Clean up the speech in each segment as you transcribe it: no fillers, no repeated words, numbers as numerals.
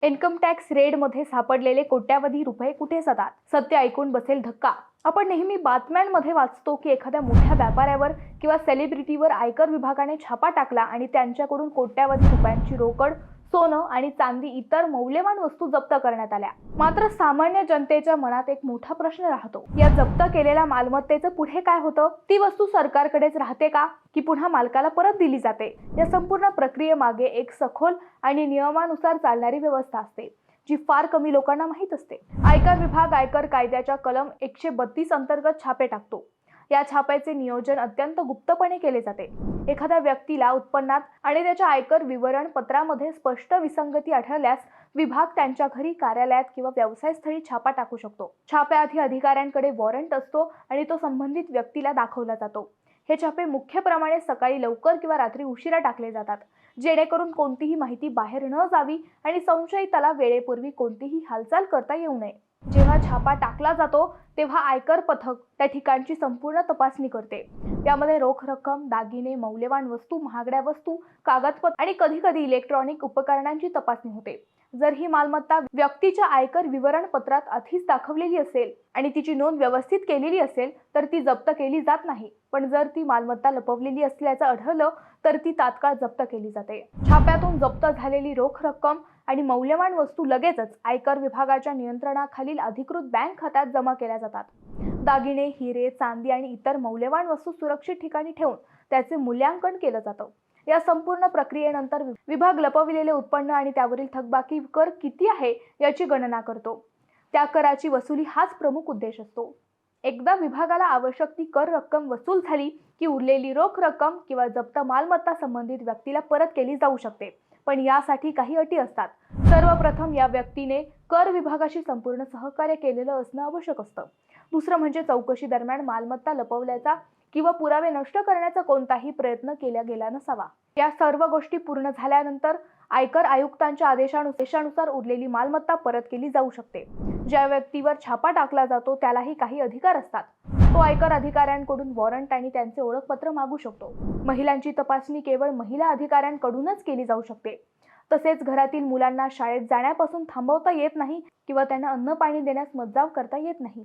Income tax रेडमध्ये सापडलेले कोट्यावधी रुपये कुठे जातात? सत्य ऐकून बसेल धक्का. आपण नेहमी बातम्यांमध्ये वाचतो की एखाद्या मोठ्या व्यापाऱ्यावर किंवा सेलिब्रिटीवर आयकर विभागाने छापा टाकला आणि त्यांच्याकडून कोट्यावधी रुपयांची रोकड, सोनं आणि चांदी इतर मौल्यवान वस्तू जप्त करण्यात आल्या. मात्र सामान्य जनतेच्या मनात एक मोठा प्रश्न राहतो. या जप्त केलेल्या मालमत्तेचं पुढे काय होतं? ती वस्तू सरकारकडेच राहते का, की पुन्हा मालकाला परत दिली जाते? या संपूर्ण प्रक्रियेमागे एक सखोल आणि नियमानुसार चालणारी व्यवस्था असते, जी फार कमी लोकांना माहीत असते. आयकर विभाग आयकर कायद्याच्या कलम 132 अंतर्गत छापे टाकतो. या छाप्याचे नियोजन अत्यंत गुप्तपणे केले जाते. एखाद्या व्यक्तीला उत्पन्नात आणि त्याच्या आयकर विवरण पत्रामध्ये स्पष्ट विसंगती आढळल्यास विभाग त्यांच्या घरी, कार्यालयात किंवा व्यवसायस्थळी छापा टाकू शकतो. छाप्याआधी अधिकाऱ्यांकडे वॉरंट असतो आणि तो संबंधित व्यक्तीला दाखवला जातो. हे छापे मुख्यप्रमाणे सकाळी लवकर किंवा रात्री उशिरा टाकले जातात, जेणेकरून कोणतीही माहिती बाहेर न जावी आणि संशयिताला वेळेपूर्वी कोणतीही हालचाल करता येऊ नये. जेव्हा छापा टाकला जातो तेव्हा आयकर पथक त्या ठिकाणची संपूर्ण तपासणी करते. यामध्ये रोख रक्कम, दागिने, मौल्यवान वस्तू, महागड्या वस्तू, कागदपत्र आणि कधीकधी इलेक्ट्रॉनिक उपकरणांची तपासणी होते. जर ही मालमत्ता व्यक्तीच्या आयकर विवरण पत्रात आधीच दाखवलेली असेल आणि तिची नोंद व्यवस्थित केलेली असेल तर ती जप्त केली जात नाही. पण जर ती मालमत्ता लपवलेली असल्याचं आढळलं तर ती तात्काळ जप्त केली जाते. छाप्यातून जप्त झालेली रोख रक्कम आणि मौल्यवान वस्तू लगेचच आयकर विभागाच्या नियंत्रणाखालील अधिकृत बँक खात्यात जमा केल्या जातात. दागिने, हिरे, चांदी आणि इतर मौल्यवान वस्तू सुरक्षित ठिकाणी ठेवून त्याचे मूल्यांकन केलं जातं. या संपूर्ण प्रक्रियेनंतर विभाग लपविलेले उत्पन्न आणि त्यावरील थकबाकी कर किती आहे याची गणना करतो. त्या कराची वसुली हाच प्रमुख उद्देश असतो. एकदा विभागाला आवश्यक ती कर रक्कम वसूल झाली की उरलेली रोख रक्कम किंवा जप्त मालमत्ता संबंधित व्यक्तीला परत केली जाऊ शकते. पण यासाठी काही अटी असतात. सर्वप्रथम या व्यक्तीने कर विभागाशी संपूर्ण सहकार्य केलेलं असणं आवश्यक असतं. दुसरं म्हणजे चौकशी दरम्यान मालमत्ता लपवल्याचा किंवा पुरावे नष्ट करण्याचा कोणताही प्रयत्न केला गेला नसावा. या सर्व गोष्टी पूर्ण झाल्यानंतर आयकर आयुक्तांच्या आदेशानुसार उरलेली मालमत्ता परत केली जाऊ शकते. ज्या व्यक्तीवर छापा टाकला जातो त्यालाही काही अधिकार असतात. तो आयकर अधिकाऱ्यांकडून वॉरंट आणि त्यांचे ओळखपत्र मागू शकतो. महिलांची तपासणी केवळ महिला अधिकाऱ्यांकडूनच केली जाऊ शकते. तसेच घरातील मुलांना शाळेत जाण्यापासून थांबवता येत नाही किंवा त्यांना अन्न पाणी देण्यास मज्जाव करता येत नाही.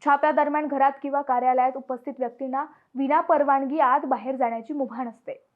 छाप्यादरम्यान घरात किंवा कार्यालयात उपस्थित व्यक्तींना विना परवानगी आत बाहेर जाण्याची मुभा नसते.